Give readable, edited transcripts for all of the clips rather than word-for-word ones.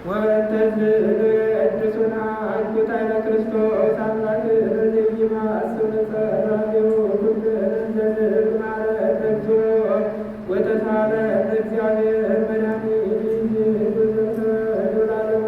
ወተዝሉ የእድሱና አልኩታይለ ክርስቶስ አምላክ በዘይማ አስብነጸ ራዲዮ ኩልን ዘንል ማለት ተግዝሮ ወተሳለ እግዚአብሔር መድኃኒት ብዘተ ዱላለም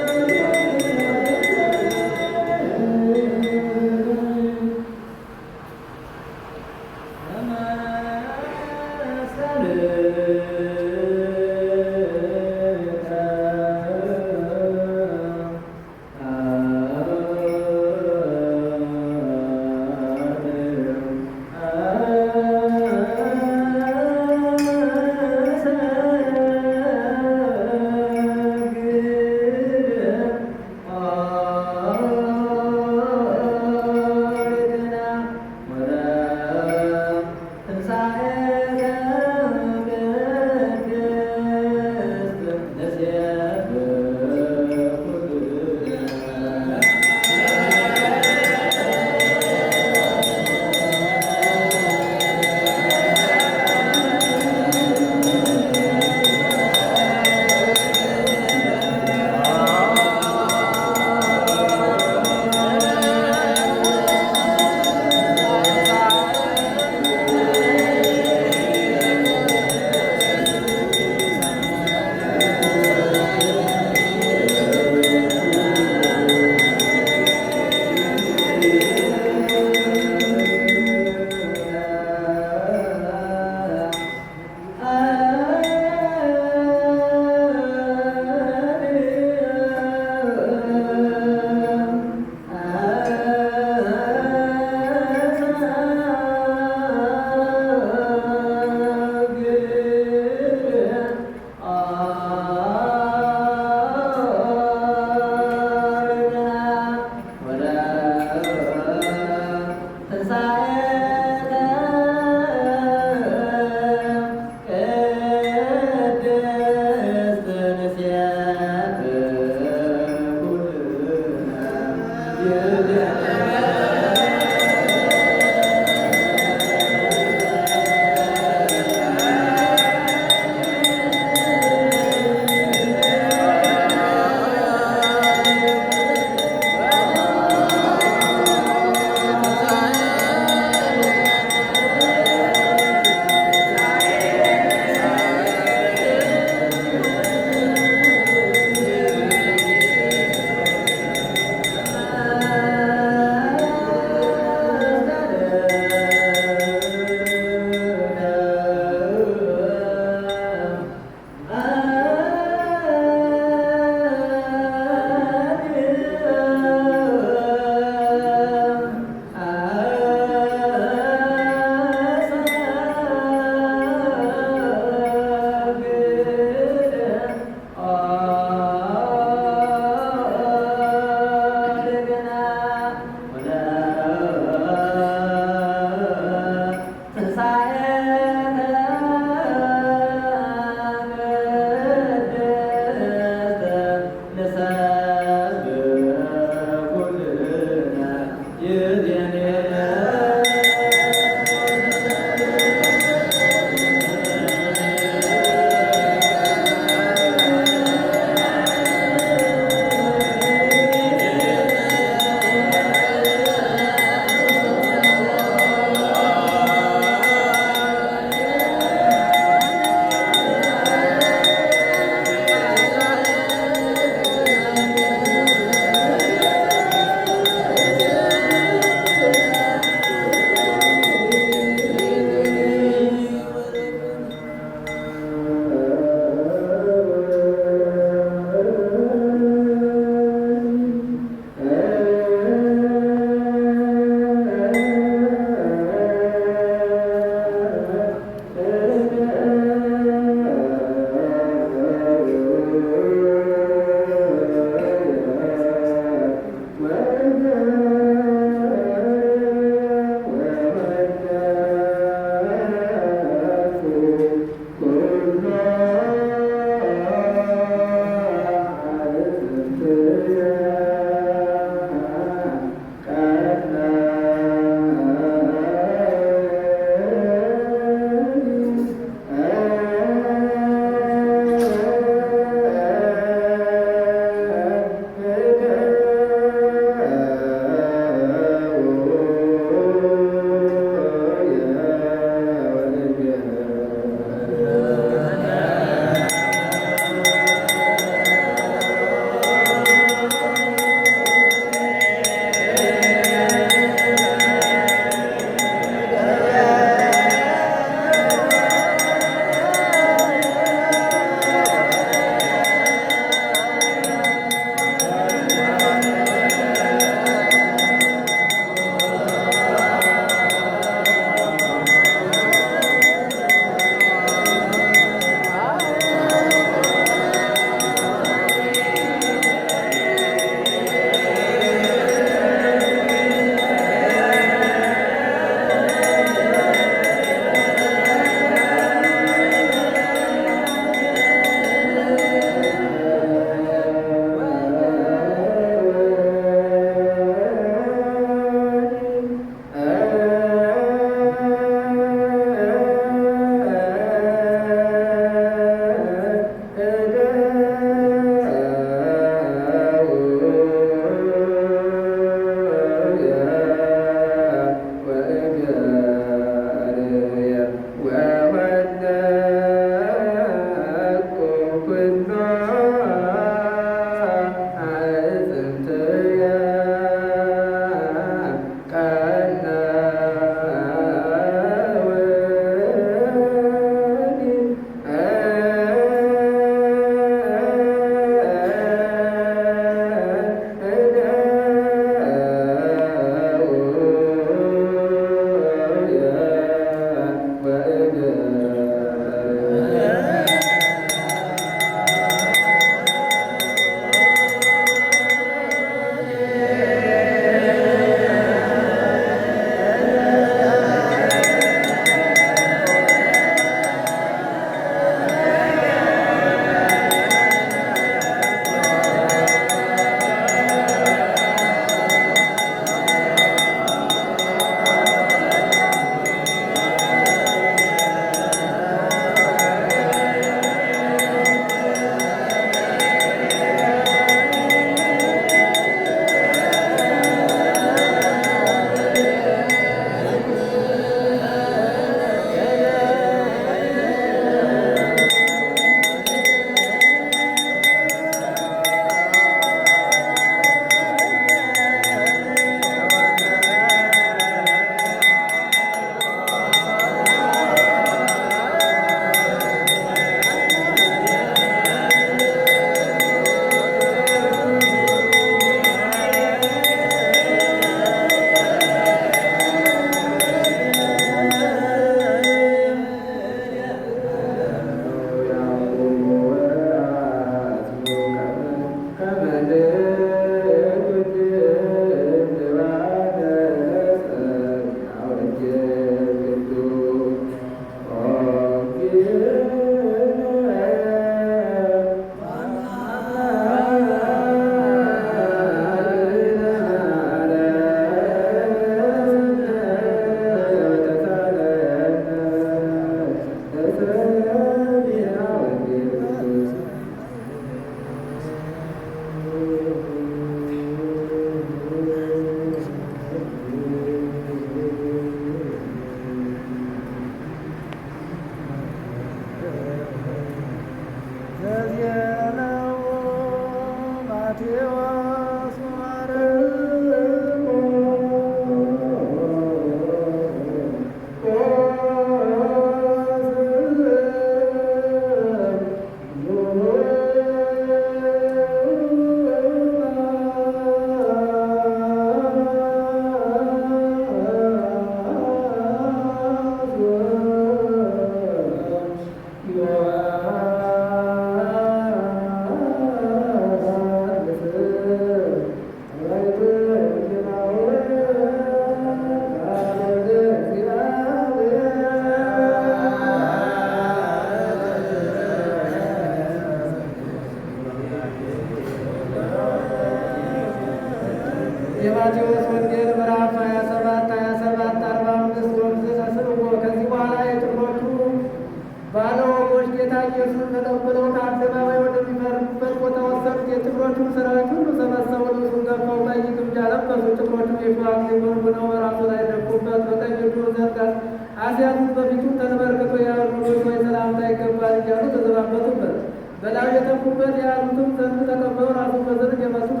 አስያዙት። በፊቱም ተንበርክኮ የአይሁድ ንጉሥ ሆይ ሰላምታ ይገባል እያሉ ተዘባበቱበት። በላዩ የተፉበት የያዙትም ዘንድ ተቀበሉ። ራሱን በዘንግ ይመቱት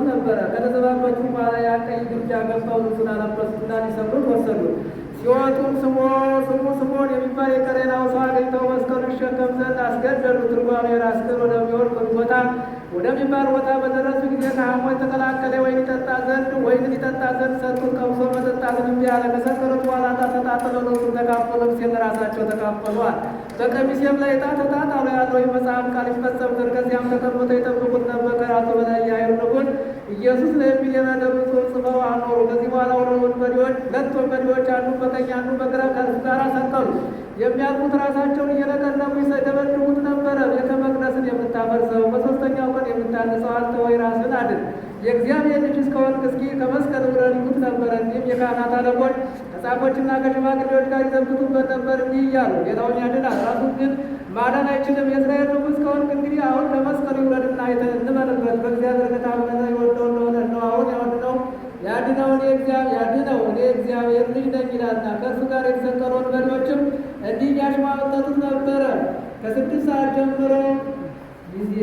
ነበረ። ከተዘባበቱ በኋላ ያን ቀይ ግምጃ ገፈው ልብሱን አለበሱትና ሊሰቅሉት ወሰዱት። ሲወጡም ስምዖን የሚባል የቀሬናው ሰው አግኝተው መስቀሉን ይሸከም ዘንድ አስገደሉት። ትርጓሜ ራስ ቅል ወደሚባል ቦታ በደረሱ ጊዜ ከሐሞት የተቀላቀለ ወይን ሊጠጣ ዘንድ ሰጡት። ቀምሶ መጠጣትን እምቢ አለ። ከሰቀሉት በኋላ ዕጣ ተጣጥለው ልብሱን ተካፈሉ፣ ልብሴን ለራሳቸው ተካፈሏል። በቀሚሴም ላይ ዕጣ ተጣጣሉ ያለው የመጽሐፍ ቃል ይፈጸም ዘንድ ከዚያም ተቀምጠው ይጠብቁት ነበር። ከራሱ በላይ የአይሁድ ንጉሥ ኢየሱስ ለሚል የመደብ ጽሑፍ ጽፈው አኖሩ። ከዚህ በኋላ ሁለት ወንበዴዎች አንዱ በቀኝ አንዱ በግራ ከእርሱ ጋር ሰቀሉ። የሚያልፉት ራሳቸውን እየለቀለቁ ይደበድቡት ነበረ። ቤተ መቅደስን የምታፈርሰው በሦስተኛው ቀን የምታንጸው አንተ ወይ ራስን አድን፣ የእግዚአብሔር ልጅ እስከሆንክ እስኪ ከመስቀል ውረድ ይሉት ነበረ። እንዲህም የካህናት አለቆች ከጻፎችና ከሽማግሌዎች ጋር ይዘብቱበት ነበር እንዲህ እያሉ ሌላውን ያድናል፣ ራሱን ግን ማዳን አይችልም። የእስራኤል ንጉሥ ከሆንክ እንግዲህ አሁን ከመስቀል ይውረድና እንመንበት። በእግዚአብሔር ከታመነ የወደው እንደሆነ ነው አሁን ያወድነው ያድነውን ያድነው እኔ እግዚአብሔር ልጅ ነኝ ይላልና። ከእርሱ ጋር የተሰቀሉ ወንበዴዎችም እንዲህ ያሽሟጠጡት ነበረ። ከ6 ሰዓት ጀምሮ ጊዜ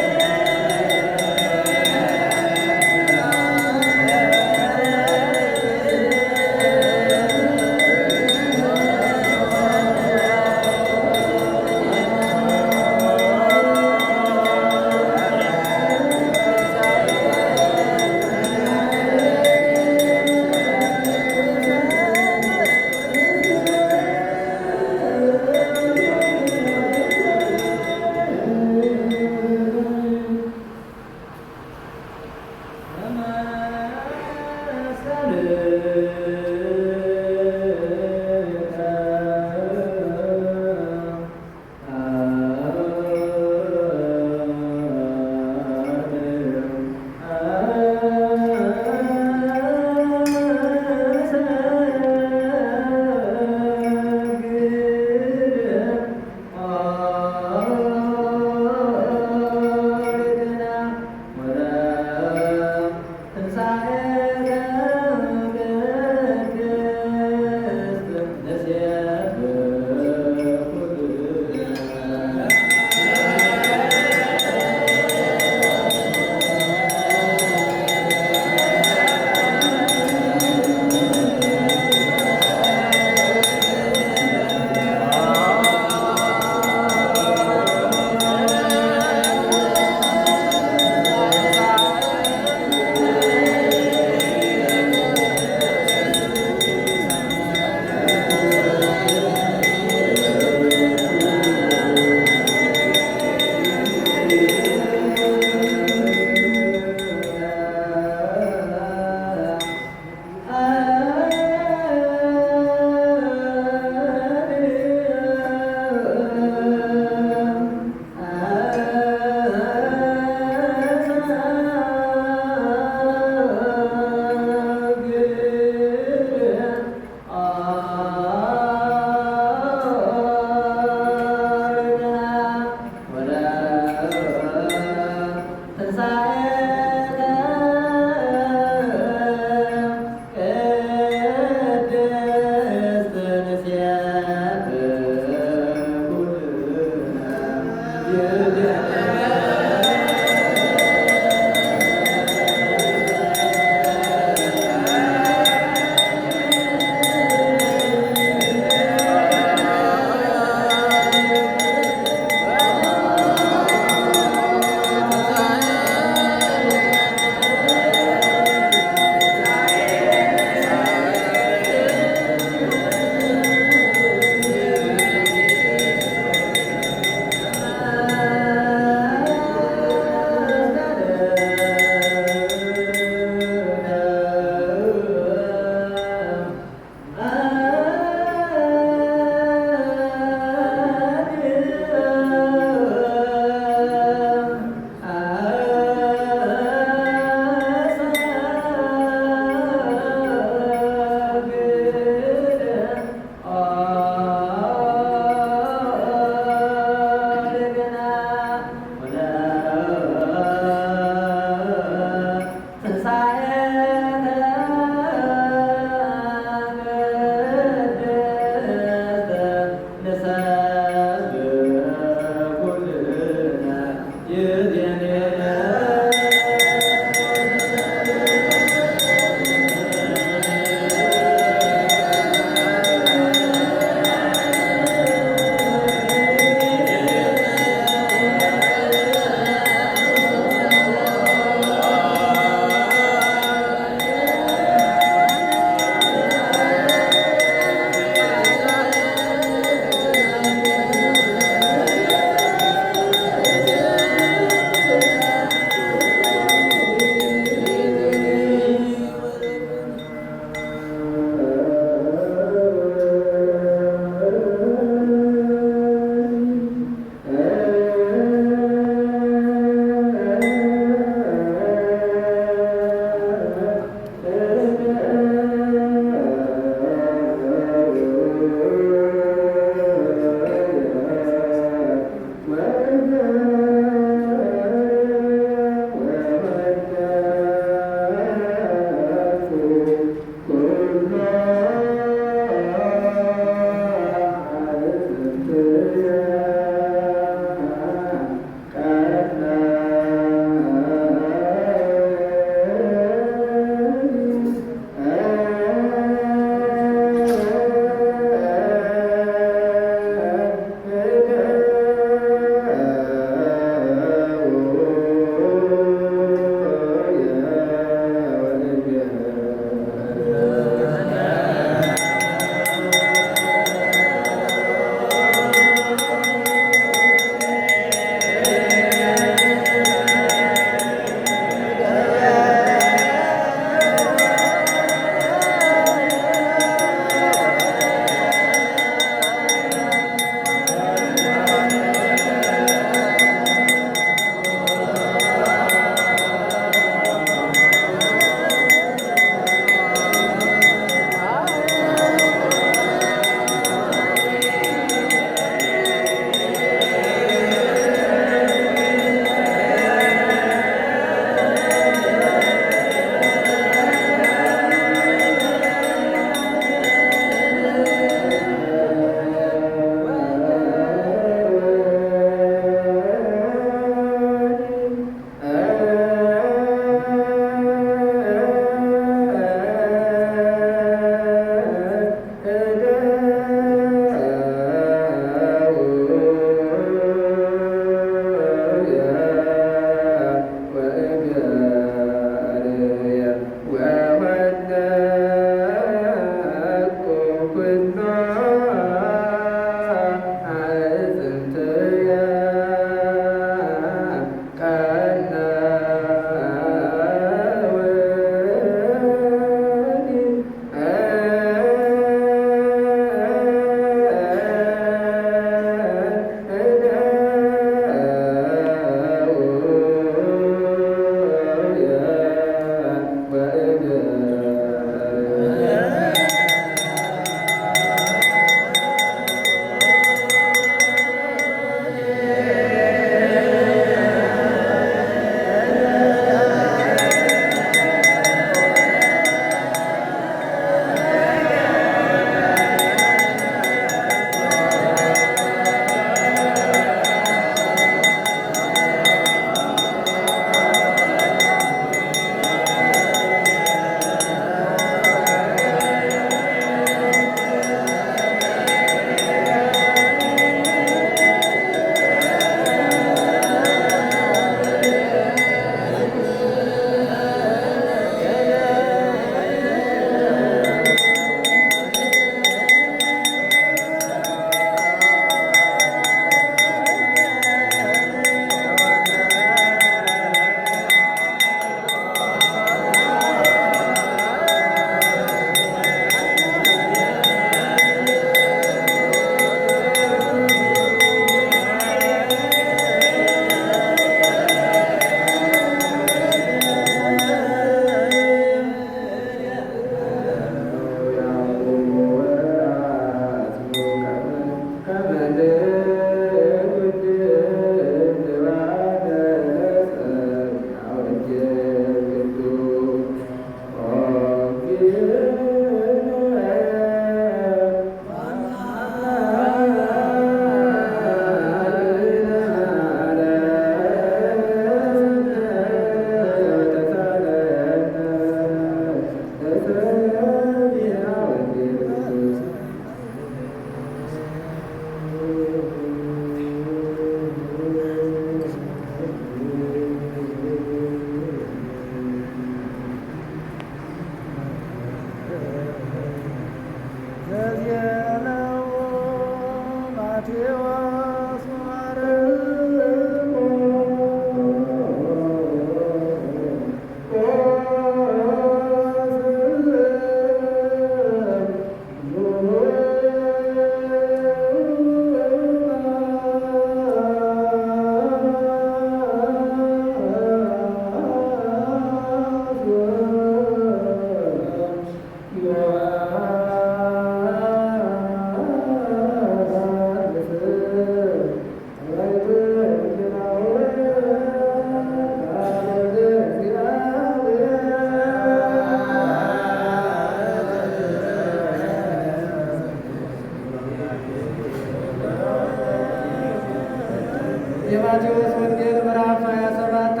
የማቴዎስ ወንጌል ምዕራፍ 27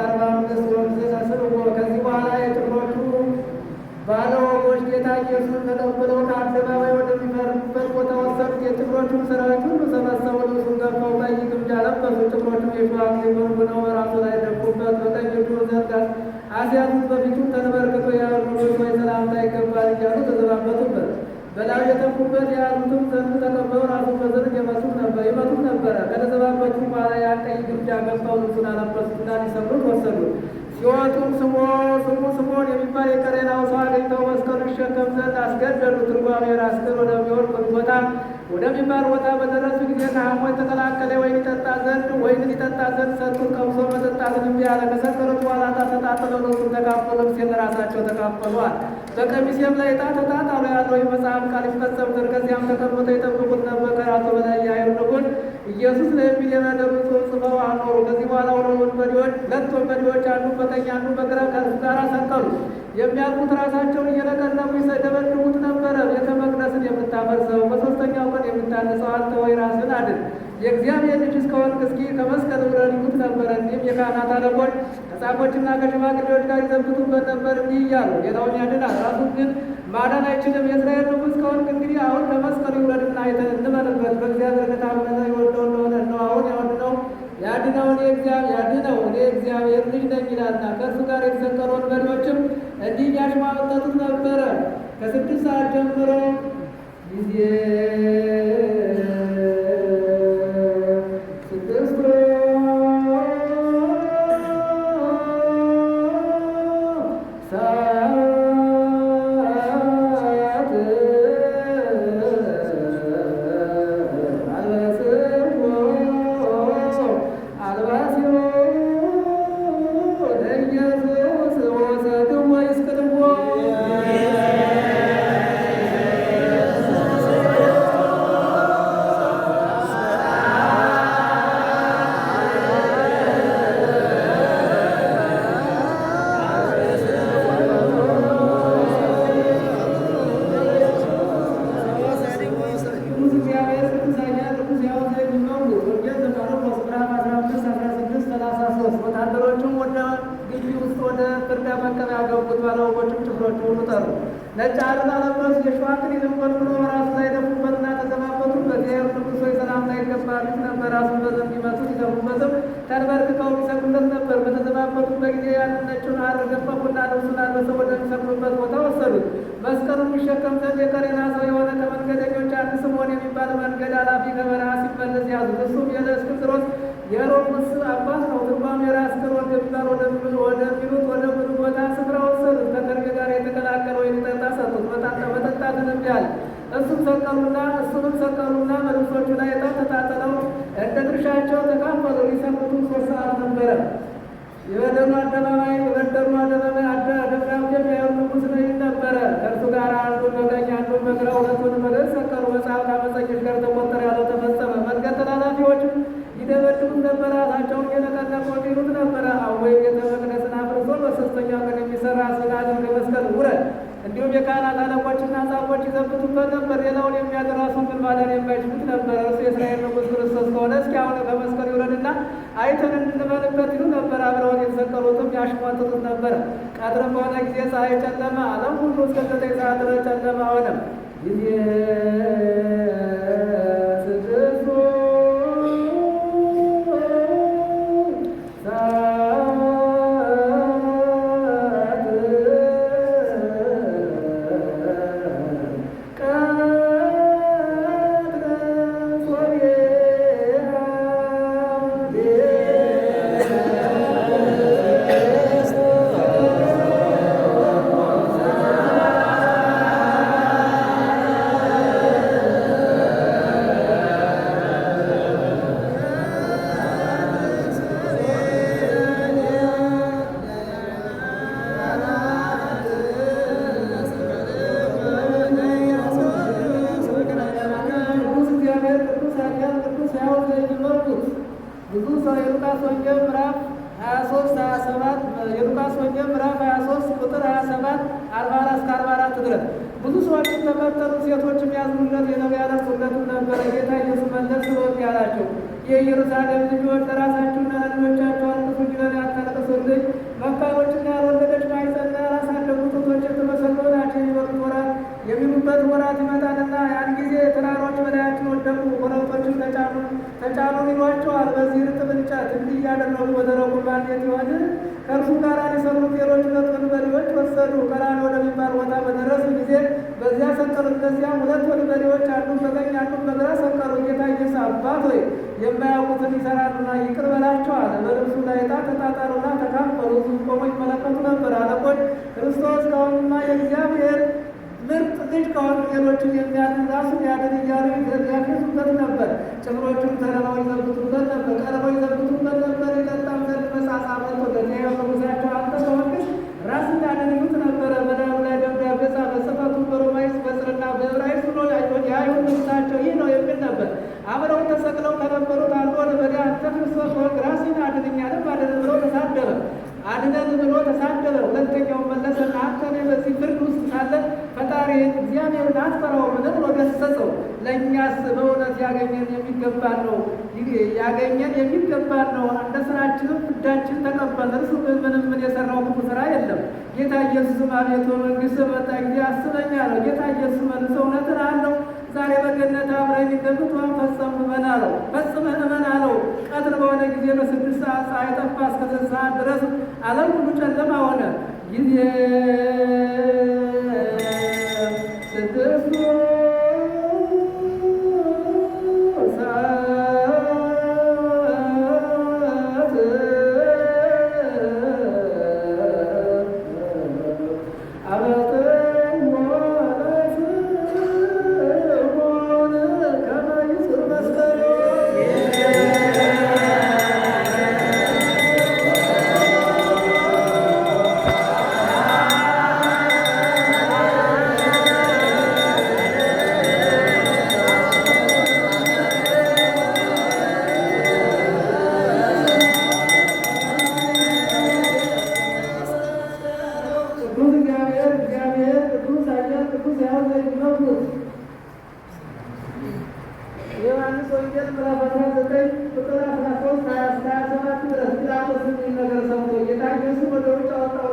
45 ወንዝ አስርጎ። ከዚህ በኋላ የጭፍሮቹ ባለወጎች ጌታ ኢየሱስን ተቀብለው ከአደባባይ ወደሚመሩበት ቦታ ወሰዱት። የጭፍሮቹን ሠራዊት ሁሉ ሰበሰቡ። ልብሱን ገፈው ቀይ ግምጃ ለበሱ። ጭፍሮቹም የሸዋ ጊዜውን ሆነው በራሱ ላይ ደፉበት፣ በቀኝ እጁ ዘንግ አስያዙት። በፊቱም ተንበርክኮ የአይሁድ ሆይ ሰላምታ ይገባል እያሉ ተዘባበቱበት። በላዩ የተፉበት የያዙትም ዘንግ ተቀበሉ። ራሱን በዘንግ ይመቱት ነበረ። ከተዘባበቱ በኋላ ያን ቀይ ግምጃ ገፈው ልብሱን አለበሱትና ሊሰቅሉት ወሰዱት። ሲወጡም ስምዖን የሚባል የቀሬናው ሰው አግኝተው መስቀሉን ይሸከም ዘንድ አስገደዱት። ትርጓሜ ራስ ቅል ወደሚሆን ቦታ ወደሚባል ቦታ በደረሱ ጊዜ ከሐሞት የተቀላቀለ ወይን ሊጠጣ ዘንድ ሰጡት። ቀምሶ መጠጣትን እምቢ አለ። ከሰቀሉት በኋላ ተነጣጥለው ልብሱን ተካፈሉ፣ ልብሴን ራሳቸው ተካፈሏል። በቀሚሴም ላይ ዕጣ ተጣጣሉ ያለው የመጽሐፍ ቃል ይፈጸም ዘንድ ከዚያም ተቀምጠው ይጠብቁት ነበር። ከራሱ በላይ የአይሁድ ንጉሥ ኢየሱስ ለሚል የመደሩት ጽፈው አኖሩ። ከዚህ በኋላ ሁለት ወንበዴዎች አንዱ በቀኝ አንዱ በግራ ከእርሱ ጋር ሰቀሉ። የሚያልፉት ራሳቸውን እየነቀነቁ ይደበድቡት ነበረ። ቤተ መቅደስን የምታፈርሰው በሦስተኛው ቀን የምታነጸው አንተ ወይ ራስን አድን፣ የእግዚአብሔር ልጅ እስከሆንክ እስኪ ከመስቀል ውረድ ይሉት ነበረ። እንዲህም የካህናት አለቆች ከጻፎችና ከሽማግሌዎች ጋር ይዘብቱበት ነበር እንዲህ እያሉ ሌላውን ያድናል፣ ራሱን ግን ማዳን አይችልም። የእስራኤል ንጉሥ ከሆንክ እንግዲህ አሁን ከመስቀሉ ይውረድና አይተን እንመንበት። በእግዚአብሔር ከታመነ ይወደው እንደሆነ ነው አሁን ያድነው እኔ እግዚአብሔር ልጅ ነኝ ይላልና። ከእርሱ ጋር የተሰቀሉ ወንበዴዎችም እንዲህ ያሽሟጠጡት ነበረ። ከ6 ሰዓት ጀምሮ ጊዜ ወታደሮቹም ወደ ግቢ ውስጥ ወደ ፍርድ መቀበያ ገቡት። ባለወጎቹም ጭፍሮቹ ሁሉ ጠሩ። ነጭ አልጋ ለበሱ። የሸዋ አክሊልም ጎልጉለው በራሱ ላይ ደፉበትና ተዘባበቱበት። የአይሁድ ንጉሥ ሆይ ሰላምታ ይገባል ይሉት ነበር። ራሱን በዘንግ ይመቱት ይደፉበትም፣ ተንበርክከው ይሰግዱለት ነበር። በተዘባበቱበት ጊዜ ያንን ነጩን ሐር ገፈፉና ልብሱን አልብሰው ወደሚሰቅሉበት ቦታ ወሰዱት። መስቀሉን የሚሸከም ዘንድ የቀሬና ሰው የሆነ ከመንገደኞች አንድ ስምዖን የሚባል መንገድ ኃላፊ ከበረሃ ሲመለስ ያዙት። እሱም የእስክንድሮስ የሮምስ አባት ነው። ትርጓሜ ራስ ቅል ወደሚባል ወደሚሉት ወደ ብዙ ቦታ ስፍራ ወሰዱት። ከከርቤ ጋር የተቀላቀለ ወይን ሊጠጣ ሰጡት። መጠጣትን እምቢ አለ። እሱንም ሰቀሉና በልብሶቹ ላይ ዕጣ ተጣጥለው እንደ ድርሻቸው ተካፈሉ። ሊሰቅሉትም 3 ሰዓት ነበረ። የበደሉ አደባባይ ደብዳቤም የአይሁድ ንጉሥ ነው ይል ነበረ። ከእርሱ ጋር አንዱን በቀኝ አንዱን በግራ ሁለቱንም በግዕዝ ሰቀሉ። መጽሐፍ ከዓመፀኞች ጋር ተቆጠረ ያለው ተፈጸመ። መንገድ ተላላፊዎችም ይደበድቡት ነበረ። ራሳቸውን እየነቀነቁ ይሉት ነበረ፣ አወይ ቤተ መቅደስን አፍርሶ በሦስተኛው ቀን የሚሠራ ስዕልን ከመስቀል ውረድ። እንዲሁም የካህናት አለቆችና ጻፎች ይዘብቱበት ነበር። ሌላውን የሚያድን ራሱን ግን ማዳን የማይችሉት ነበር። እርሱ የእስራኤል ንጉሥ ክርስቶስ ከሆነ እስኪ አሁን ከመስቀል ይውረድና አይተን እንድንበልበት ይሉ ነበር። አብረውን የተሰቀሉትም ያሽሟጥጡት ነበር። ቀትርም በሆነ ጊዜ ፀሐይ ጨለመ፣ ዓለም ሁሉ እስከ 9 ሰዓት ድረስ ጨለማ ሆነ። ጊዜ ብዙ ሰው የሉቃስ ወንጌል ምዕራፍ 23 27 የሉቃስ ወንጌል ምዕራፍ 23 ቁጥር 27 44 እስከ 44 ድረስ ብዙ ሰዎችን ተከተሉ። ሴቶችም ያዝኑለት ያለቅሱለትም ነበረ። ጌታ ኢየሱስ መለስ ብሎ እንዲህ አላቸው፣ የኢየሩሳሌም ልጆች ለራሳችሁና ለልጆቻችሁ አልቅሱ እንጂ ለእኔ አታልቅሱልኝ። መካኖችና ያልወለደች ማኅፀንና ያላሳደጉ ጡቶች የተመሰሉ ናቸው። የሚበሉት ወራት የሚሉበት ወራት ይመጣልና ያን ጊዜ ተራሮች በላያችን ወደቁ፣ ኮረብቶችም ተጫኑን ይሏቸዋል። በዚህ ርጥብ እንጨት እንዲህ እያደረጉ በደረቁ ባንዴት ይሆን? ከእርሱ ጋር ሊሰሩት ሌሎች ሁለት ወንበዴዎች ወሰዱ። ቀራንዮ ወደሚባል ቦታ በደረሱ ጊዜ በዚያ ሰቀሉት። እነዚያም ሁለት ወንበዴዎች አንዱን በቀኝ አንዱን በግራ ሰቀሉ። ጌታ ኢየሱስ አባት ሆይ የማያውቁትን ይሠራሉና ይቅር በላቸው አለ። በልብሱ ላይ ዕጣ ተጣጣሉና ተካፈሉ። ሕዝቡ ቆመው ይመለከቱ ነበር። አለቆች ክርስቶስ ከሆነማ የእግዚአብሔር ምርጥ ልጅ ከሆኑ ሌሎችን የሚያድን ራሱን ያድን እያሉ ያፌዙበት ነበር። ጭፍሮቹም ተረባው ይዘብቱበት ነበር፣ ቀርበው ይዘብቱበት ነበር። ይጠጣም ዘንድ መጻጻ መጥቶለት ንጉሣቸው አንተ ከሆንክስ ራስን ያድን ይሉት ነበረ። በላዩ ላይ ደብዳቤ ጻፈ። ጽሕፈቱም በሮማይስጥ በጽርና በዕብራይስጥ ሆኖ የአይሁድ ንጉሣቸው ይህ ነው የሚል ነበር። አብረው ተሰቅለው ከነበሩት አንዱ ወንበዴ አንተ ክርስቶስ ከሆንክ ራስን አድን እኛንም አድን ብሎ ተሳደበ። አድነን ብሎ ተሳደበ። ሁለተኛው መለሰና አንተ እኔ በዚህ ፍርድ ውስጥ ሳለን ፈጣሪን እግዚአብሔርን አትፈራውምን ብሎ ገሰጸው። ለእኛስ በእውነት ያገኘን የሚገባን ነው። እንደ ስራችንም ፍዳችን ተቀበል። እርሱ ግን ምንም የሰራው ክፉ ስራ የለም። ጌታ ኢየሱስም አቤቱ መንግሥትህ በመጣ ጊዜ አስበኝ አለው። ጌታ ኢየሱስ መልሶ እውነትን አለው ዛሬ በገነት አብረን የሚገቡትን ፈጽመህ እመን አለው። ቀትር በሆነ ጊዜ በ6 ሰዓት ፀሐይ ጠፋ። እስከ 9 ሰዓት ድረስ ዓለም ሁሉ ጨለማ ሆነ። ጊዜ 6 ዮሐንስ ወንጌል ምዕራፍ 19 ቁጥር 13-27 ድረስ ጲላጦስ የሚል ነገር ሰምቶ ጌታ ኢየሱስ ወደ ውጭ አወጣው።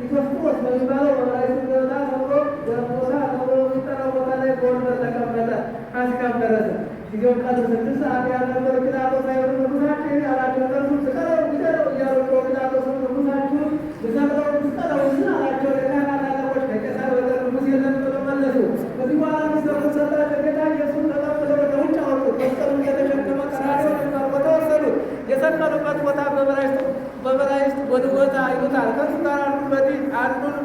ሊቶስጥሮስ በሚባለው በዕብራይስጥ ገበታ ተብሎ ቦታ ተብሎ የሚጠራው ቦታ ላይ በወንበር ተቀመጠ። ፋሲካም ደረሰ። ጊዜው ቀትር 6 ሰዓት ያልነበር ጲላጦስ አይሁድ ንጉሣችን አላቸው። እነርሱ ስቀለው ግደለው እያሉ ጲላጦስ ንጉሣችሁ ልሰቅለው ስቀለው አላቸው። የካህናት አለቆች ከቄሳር በቀር ንጉሥ የለም ብለው መለሱ። ከዚህ በኋላ ሚሰሩት ሰጣቸው። ጌታ ኢየሱስ ተቀብለው ወደ ውጭ አወጡት። መስቀሉን የተሸከመ ቀራንዮ ወደሚባል ቦታ ወሰዱት። የሰቀሉበት ቦታ በዕብራይስጥ ጎልጎታ ይሉታል። ከእርሱ ጋር አንዱን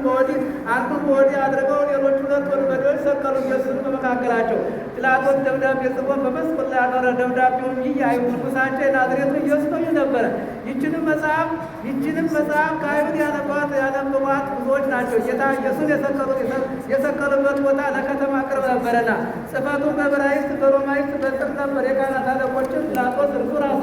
በወዲህ አድርገው ሌሎች ሁለት ወንበዴዎች ሰቀሉ። ኢየሱስን በመካከላቸው። ጲላጦስ ደብዳቤ ጽፎ በመስቀል ላይ ያኖረ። ደብዳቤውም ይህ የአይሁድ ንጉሣቸው የናዝሬቱ ኢየሱስ ነው ይል ነበረ። ይህችንም መጽሐፍ ከአይሁድ ያነበቧት ብዙዎች ናቸው። ጌታ ኢየሱስን የሰቀሉበት ቦታ ለከተማ ቅርብ ነበረና ጽሕፈቱም በዕብራይስጥ በሮማይስጥ በጽር ነበር። የካህናት አለቆችም ጲላጦስ እርሱ ራሱ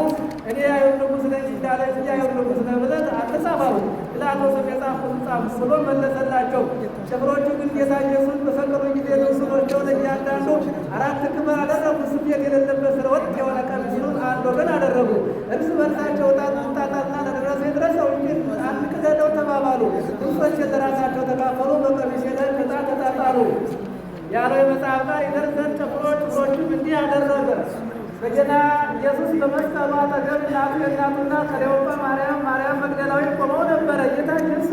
እኔ የአይሁድ ንጉሥ ነኝ እንዳለ የአይሁድ ንጉሥ ነህ ብለህ አትጻፍ አሉት። ጲላጦስም የጻፍሁትን ጻፍ ብሎ መለሰላቸው። ጭፍሮቹ ግን ጌታ ኢየሱስ በሰቀሉ ጊዜ ልብሱን ወስደው ለእያንዳንዱ 4 ክምር አደረጉ። ስፌት የሌለበት ወጥ የሆነ ቀሚሱን አንድ ወገን አደረጉ። እርስ በርሳቸው ጣጣና ለደረሰ የደረሰው እንጂ አንቅደደው ተባባሉ። ልብሶች ለራሳቸው ተካፈሉ። በቀሚሴ ላይ ዕጣ ተጣጣሉ ያለው የመጽሐፍ ቃል ይደርስ ዘንድ ጭፍሮቹም እንዲህ አደረገ። በጌታ ኢየሱስ በመስቀሉ አጠገብ እናቱና ቀሌዮጳ ማርያም መግደላዊት ቆመው ነበረ። ጌታ ኢየሱስ